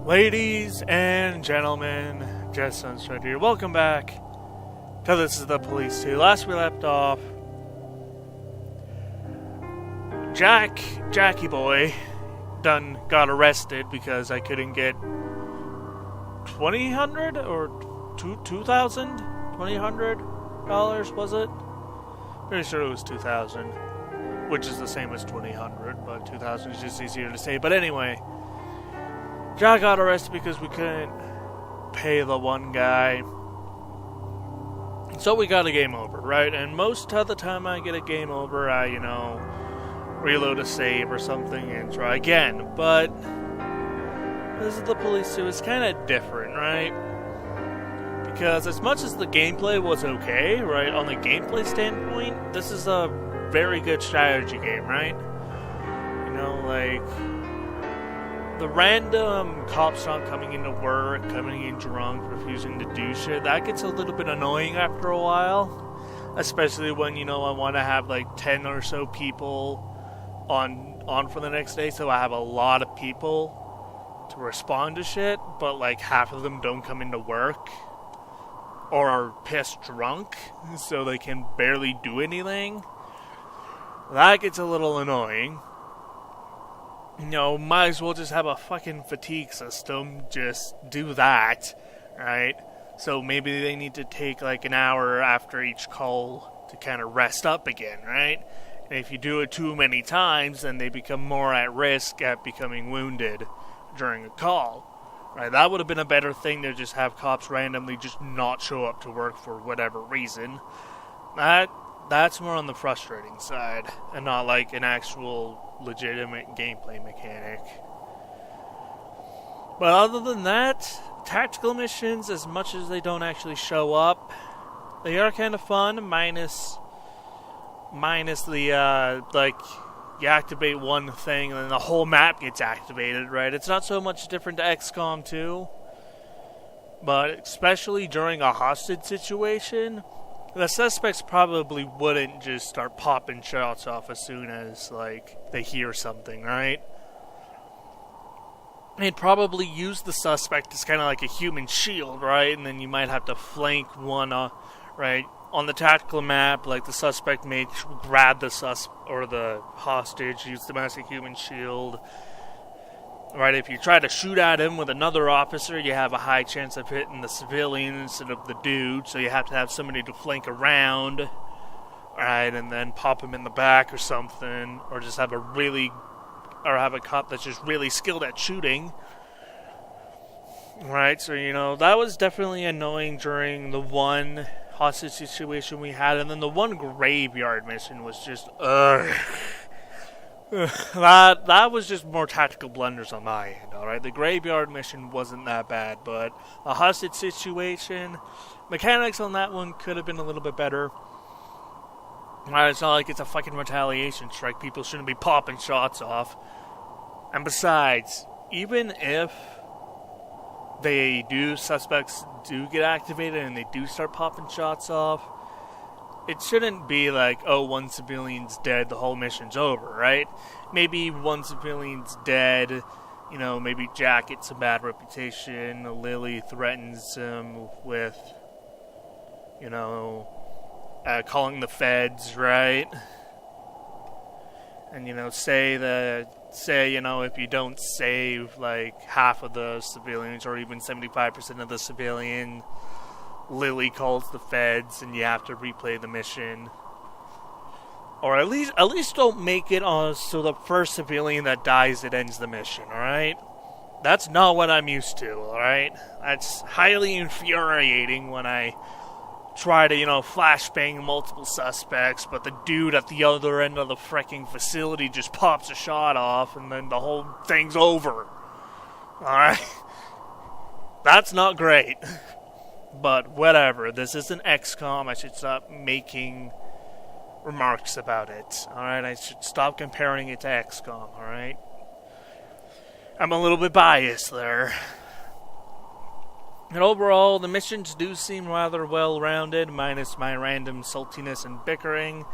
Ladies and gentlemen, Jess Sunstride here. Welcome back to This Is the Police 2. Last we left off, Jackie boy, done got arrested because I couldn't get $2,000 or $2,000 was it? Pretty sure it was $2,000, which is the same as $2,000, but $2,000 is just easier to say. But anyway, Jack got arrested because we couldn't pay the one guy. So we got a game over, right? And most of the time I get a game over, I, reload a save or something and try again. But This Is the Police 2 is kind of different, right? Because as much as the gameplay was okay, right, on the gameplay standpoint, this is a very good strategy game, right? The random cops not coming into work, coming in drunk, refusing to do shit, that gets a little bit annoying after a while. Especially when, I want to have like 10 or so people on for the next day, so I have a lot of people to respond to shit, but like half of them don't come into work or are pissed drunk, so they can barely do anything. That gets a little annoying. Might as well just have a fucking fatigue system, just do that, right? So maybe they need to take like an hour after each call to kind of rest up again, right? And if you do it too many times, then they become more at risk at becoming wounded during a call, right? That would have been a better thing to just have cops randomly just not show up to work for whatever reason. That's more on the frustrating side, and not like an actual legitimate gameplay mechanic. But other than that, tactical missions, as much as they don't actually show up, they are kind of fun, minus the, you activate one thing and then the whole map gets activated, right? It's not so much different to Xcom 2, but especially during a hostage situation, the suspects probably wouldn't just start popping shots off as soon as, they hear something, right? They'd probably use the suspect as kind of like a human shield, right? And then you might have to flank one, right? On the tactical map, the suspect may grab the the hostage, use them as a human shield. Right, if you try to shoot at him with another officer, you have a high chance of hitting the civilian instead of the dude, so you have to have somebody to flank around, right, and then pop him in the back or something, or just have a cop that's just really skilled at shooting. Right, so, that was definitely annoying during the one hostage situation we had, and then the one graveyard mission was just, That was just more tactical blunders on my end, alright? The graveyard mission wasn't that bad, but a hostage situation, mechanics on that one could have been a little bit better. Right, it's not like it's a fucking retaliation strike. People shouldn't be popping shots off. And besides, even if suspects do get activated and they do start popping shots off, it shouldn't be like, oh, one civilian's dead, the whole mission's over, right? Maybe one civilian's dead, maybe Jack gets a bad reputation, Lily threatens him with, calling the feds, right? And, say, if you don't save, half of the civilians, or even 75% of the civilian, Lily calls the feds and you have to replay the mission. Or at least don't make it so the first civilian that dies, it ends the mission, alright? That's not what I'm used to, alright? That's highly infuriating when I try to, flashbang multiple suspects, but the dude at the other end of the freaking facility just pops a shot off and then the whole thing's over. Alright? That's not great. But whatever, this isn't XCOM, I should stop making remarks about it, alright? I should stop comparing it to XCOM, alright? I'm a little bit biased there. And overall, the missions do seem rather well-rounded, minus my random saltiness and bickering.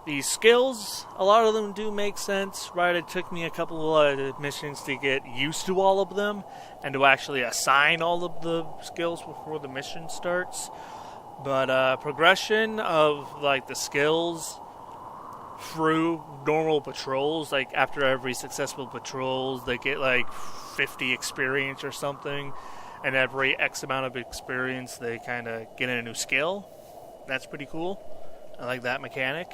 The skills, a lot of them do make sense, right? It took me a couple of missions to get used to all of them and to actually assign all of the skills before the mission starts. But progression of like the skills through normal patrols, like after every successful patrols, they get like 50 experience or something, and every X amount of experience, they kind of get a new skill. That's pretty cool. I like that mechanic.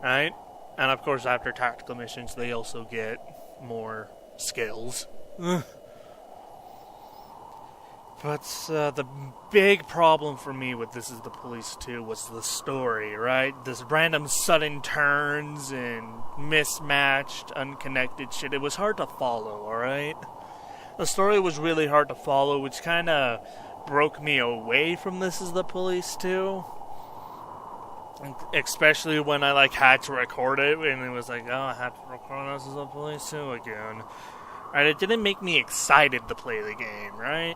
Right? And of course, after tactical missions, they also get more skills. But the big problem for me with This Is the Police 2 was the story, right? This random sudden turns and mismatched, unconnected shit. It was hard to follow, alright? The story was really hard to follow, which kind of broke me away from This Is the Police 2. Especially when I like had to record it, and it was like, oh, I have to record This Is the Police 2 again. Right? It didn't make me excited to play the game, right?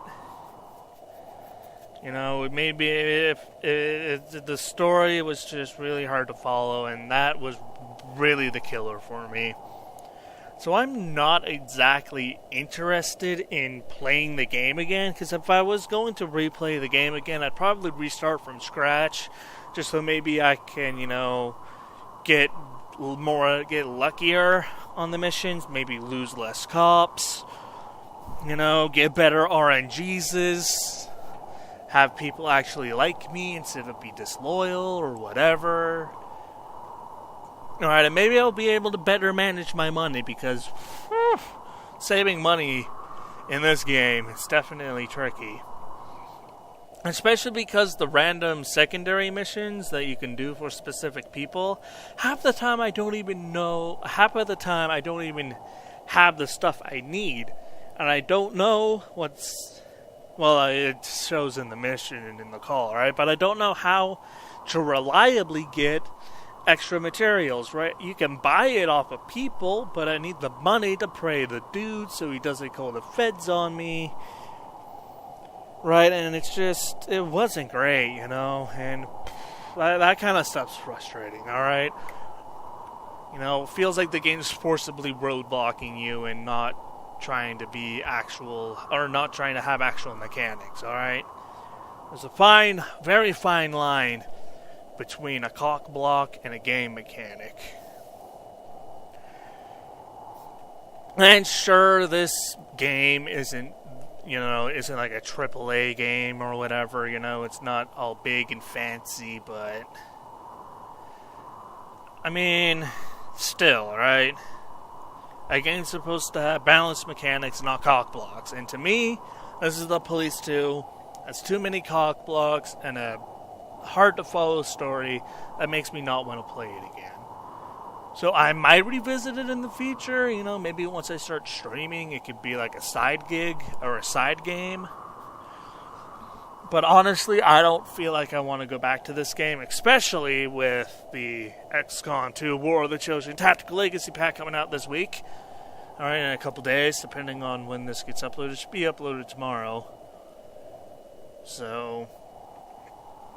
You know, maybe if the story was just really hard to follow, and that was really the killer for me. So I'm not exactly interested in playing the game again, because if I was going to replay the game again, I'd probably restart from scratch, just so maybe I can, you know, get luckier on the missions, maybe lose less cops, you know, get better RNGs, have people actually like me instead of be disloyal or whatever. Alright, and maybe I'll be able to better manage my money, because saving money in this game is definitely tricky. Especially because the random secondary missions that you can do for specific people, half the time I don't even have the stuff I need. And I don't know it shows in the mission and in the call, right? But I don't know how to reliably get extra materials, right? You can buy it off of people, but I need the money to pay the dude so he doesn't call the feds on me. Right, and it wasn't great, you know, and that kind of stuff's frustrating, alright? You know, it feels like the game's forcibly roadblocking you and not trying to not trying to have actual mechanics, alright? There's a very fine line between a cock block and a game mechanic. And sure, this game isn't like a AAA game or whatever, you know, it's not all big and fancy, but I mean, still, right? A game's supposed to have balanced mechanics, not cock blocks, and to me, This Is the Police 2 has too many cock blocks and a hard to follow story that makes me not want to play it again. So I might revisit it in the future, you know, maybe once I start streaming, it could be like a side gig or a side game. But honestly, I don't feel like I want to go back to this game, especially with the Xcom 2 War of the Chosen Tactical Legacy Pack coming out this week. Alright, in a couple days, depending on when this gets uploaded. It should be uploaded tomorrow. So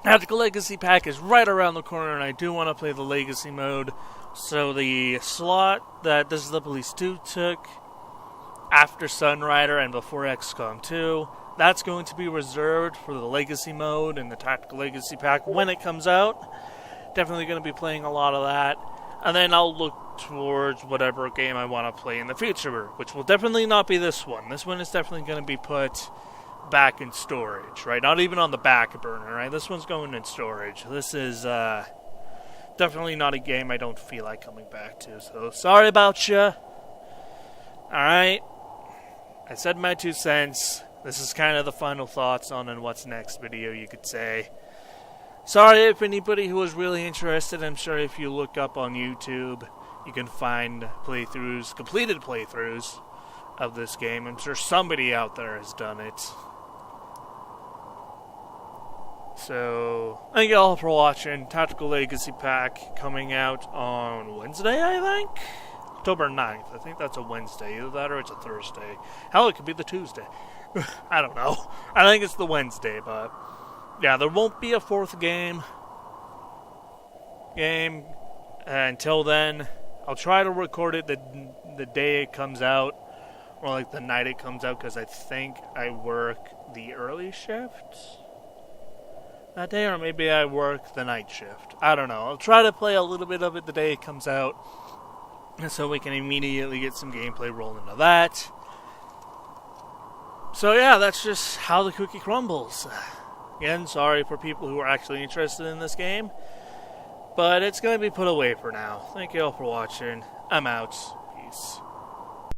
Tactical Legacy Pack is right around the corner, and I do want to play the Legacy mode. So the slot that This Is the Police 2 took after Sunrider and before XCOM 2, that's going to be reserved for the Legacy mode and the Tactical Legacy Pack when it comes out. Definitely going to be playing a lot of that. And then I'll look towards whatever game I want to play in the future, which will definitely not be this one. This one is definitely going to be put back in storage, right? Not even on the back burner, right? This one's going in storage. This is definitely not a game I don't feel like coming back to, so sorry about you. Alright, I said my 2 cents. This is kind of the final thoughts on and what's next video, you could say. Sorry if anybody who was really interested. I'm sure if you look up on YouTube, you can find completed playthroughs of this game. I'm sure somebody out there has done it. So, thank you all for watching. Tactical Legacy Pack coming out on Wednesday, I think? October 9th. I think that's a Wednesday. Either that or it's a Thursday. Hell, it could be the Tuesday. I don't know. I think it's the Wednesday, but yeah, there won't be a 4th game. game. Until then, I'll try to record it the day it comes out, or like the night it comes out, because I think I work the early shift that day, or maybe I work the night shift. I don't know. I'll try to play a little bit of it the day it comes out, so we can immediately get some gameplay rolling into that. So yeah, that's just how the cookie crumbles. Again, sorry for people who are actually interested in this game, but it's going to be put away for now. Thank you all for watching. I'm out. Peace.